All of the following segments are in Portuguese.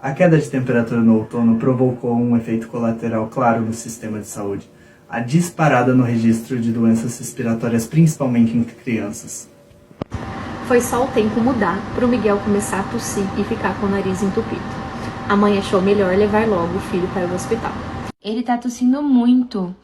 A queda de temperatura no outono provocou um efeito colateral claro no sistema de saúde, a disparada no registro de doenças respiratórias, principalmente em crianças. Foi só o tempo mudar para o Miguel começar a tossir e ficar com o nariz entupido. A mãe achou melhor levar logo o filho para o hospital. Ele tá tossindo muito,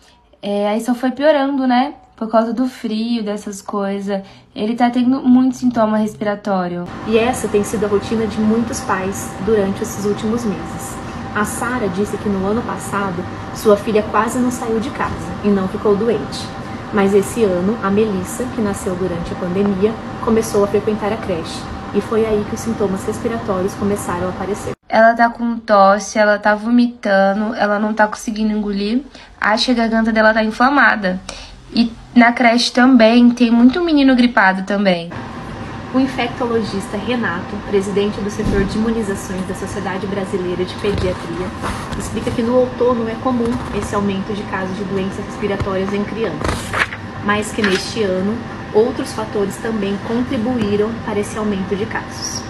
aí só foi piorando, né? Por causa do frio, dessas coisas. Ele tá tendo muito sintoma respiratório. E essa tem sido a rotina de muitos pais durante esses últimos meses. A Sara disse que no ano passado, sua filha quase não saiu de casa e não ficou doente. Mas esse ano, a Melissa, que nasceu durante a pandemia, começou a frequentar a creche. E foi aí que os sintomas respiratórios começaram a aparecer. Ela tá com tosse, ela tá vomitando, ela não tá conseguindo engolir. Acho que a garganta dela tá inflamada. E na creche também tem muito menino gripado também. O infectologista Renato, presidente do setor de imunizações da Sociedade Brasileira de Pediatria, explica que no outono é comum esse aumento de casos de doenças respiratórias em crianças, mas que neste ano outros fatores também contribuíram para esse aumento de casos.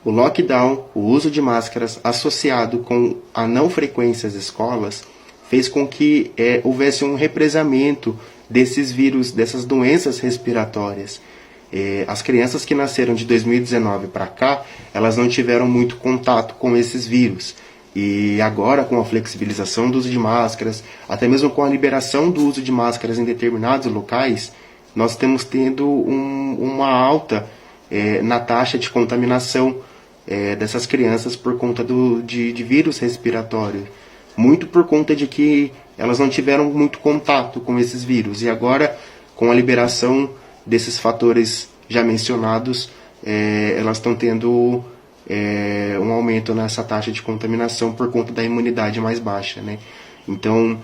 O lockdown, o uso de máscaras associado com a não frequência às escolas, fez com que houvesse um represamento desses vírus, dessas doenças respiratórias. As crianças que nasceram de 2019 para cá, elas não tiveram muito contato com esses vírus. E agora, com a flexibilização do uso de máscaras, até mesmo com a liberação do uso de máscaras em determinados locais, nós temos tendo uma alta na taxa de contaminação dessas crianças por conta de vírus respiratório. Muito por conta de que elas não tiveram muito contato com esses vírus. E agora, com a liberação desses fatores já mencionados, elas estão tendo um aumento nessa taxa de contaminação por conta da imunidade mais baixa, né? Então,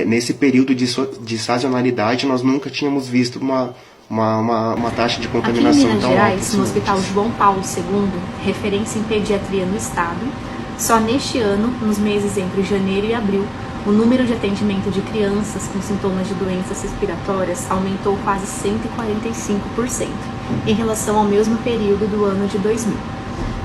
nesse período de sazonalidade, nós nunca tínhamos visto uma taxa de contaminação aqui em Minas tão Gerais, alta. No Hospital João Paulo II, referência em pediatria no estado, só neste ano, nos meses entre janeiro e abril, o número de atendimento de crianças com sintomas de doenças respiratórias aumentou quase 145% em relação ao mesmo período do ano de 2000.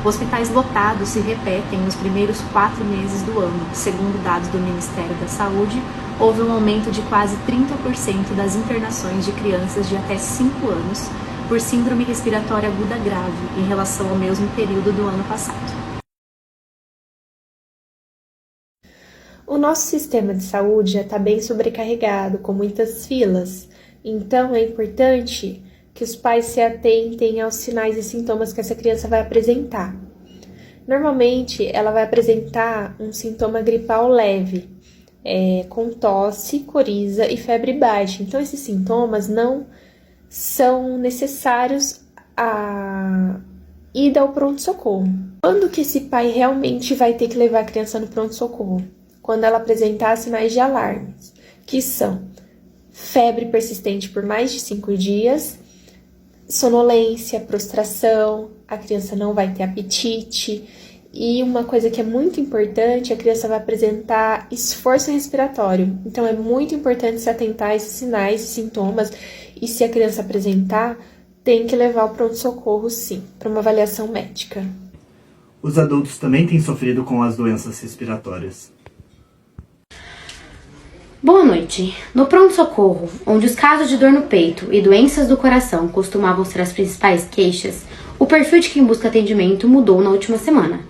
Hospitais lotados se repetem nos primeiros 4 meses do ano. Segundo dados do Ministério da Saúde, houve um aumento de quase 30% das internações de crianças de até 5 anos por síndrome respiratória aguda grave em relação ao mesmo período do ano passado. O nosso sistema de saúde já está bem sobrecarregado, com muitas filas. Então, é importante que os pais se atentem aos sinais e sintomas que essa criança vai apresentar. Normalmente, ela vai apresentar um sintoma gripal leve, com tosse, coriza e febre baixa. Então, esses sintomas não são necessários a ida ao pronto-socorro. Quando que esse pai realmente vai ter que levar a criança no pronto-socorro? Quando ela apresentar sinais de alarmes, que são febre persistente por mais de 5 dias, sonolência, prostração, a criança não vai ter apetite. E uma coisa que é muito importante, a criança vai apresentar esforço respiratório. Então, é muito importante se atentar a esses sinais e sintomas. E se a criança apresentar, tem que levar ao pronto-socorro, sim, para uma avaliação médica. Os adultos também têm sofrido com as doenças respiratórias. Boa noite. No pronto-socorro, onde os casos de dor no peito e doenças do coração costumavam ser as principais queixas, o perfil de quem busca atendimento mudou na última semana.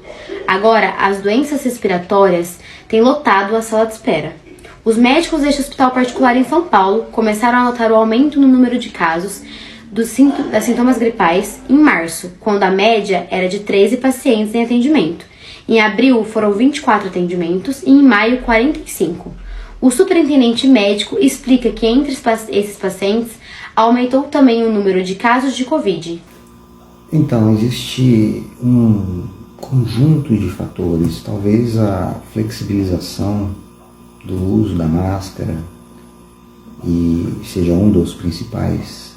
Agora, as doenças respiratórias têm lotado a sala de espera. Os médicos deste hospital particular em São Paulo começaram a notar o aumento no número de casos dos sintomas gripais em março, quando a média era de 13 pacientes em atendimento. Em abril, foram 24 atendimentos e em maio, 45. O superintendente médico explica que entre esses pacientes aumentou também o número de casos de Covid. Então, existe um conjunto de fatores, talvez a flexibilização do uso da máscara e seja um dos principais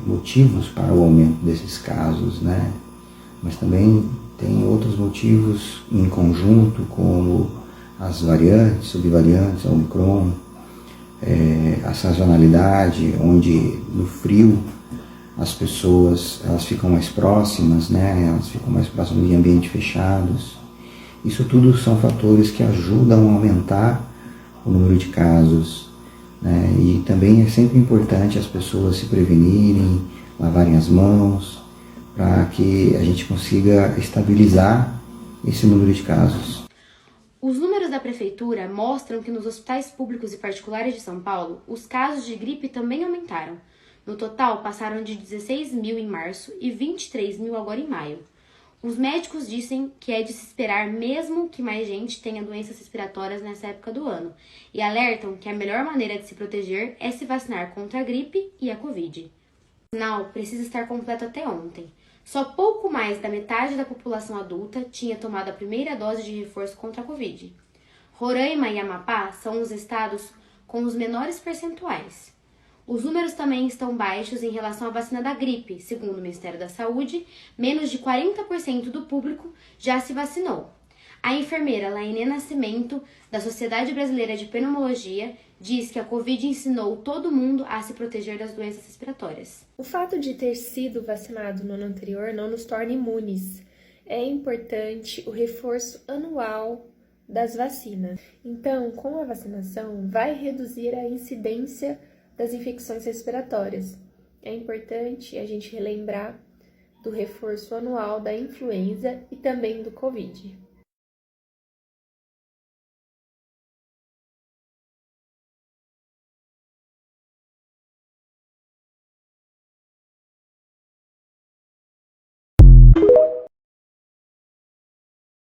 motivos para o aumento desses casos, né? Mas também tem outros motivos em conjunto, como as variantes, subvariantes, a Omicron, a sazonalidade, onde no frio as pessoas elas ficam mais próximas, né? Elas ficam mais próximas de ambientes fechados. Isso tudo são fatores que ajudam a aumentar o número de casos, né? E também é sempre importante as pessoas se prevenirem, lavarem as mãos, para que a gente consiga estabilizar esse número de casos. Os números da prefeitura mostram que nos hospitais públicos e particulares de São Paulo, os casos de gripe também aumentaram. No total, passaram de 16 mil em março e 23 mil agora em maio. Os médicos dizem que é de se esperar mesmo que mais gente tenha doenças respiratórias nessa época do ano e alertam que a melhor maneira de se proteger é se vacinar contra a gripe e a Covid. O vacinal precisa estar completo até ontem. Só pouco mais da metade da população adulta tinha tomado a primeira dose de reforço contra a Covid. Roraima e Amapá são os estados com os menores percentuais. Os números também estão baixos em relação à vacina da gripe. Segundo o Ministério da Saúde, menos de 40% do público já se vacinou. A enfermeira Lainê Nascimento, da Sociedade Brasileira de Pneumologia, diz que a Covid ensinou todo mundo a se proteger das doenças respiratórias. O fato de ter sido vacinado no ano anterior não nos torna imunes. É importante o reforço anual das vacinas. Então, com a vacinação, vai reduzir a incidência das infecções respiratórias. É importante a gente relembrar do reforço anual da influenza e também do Covid.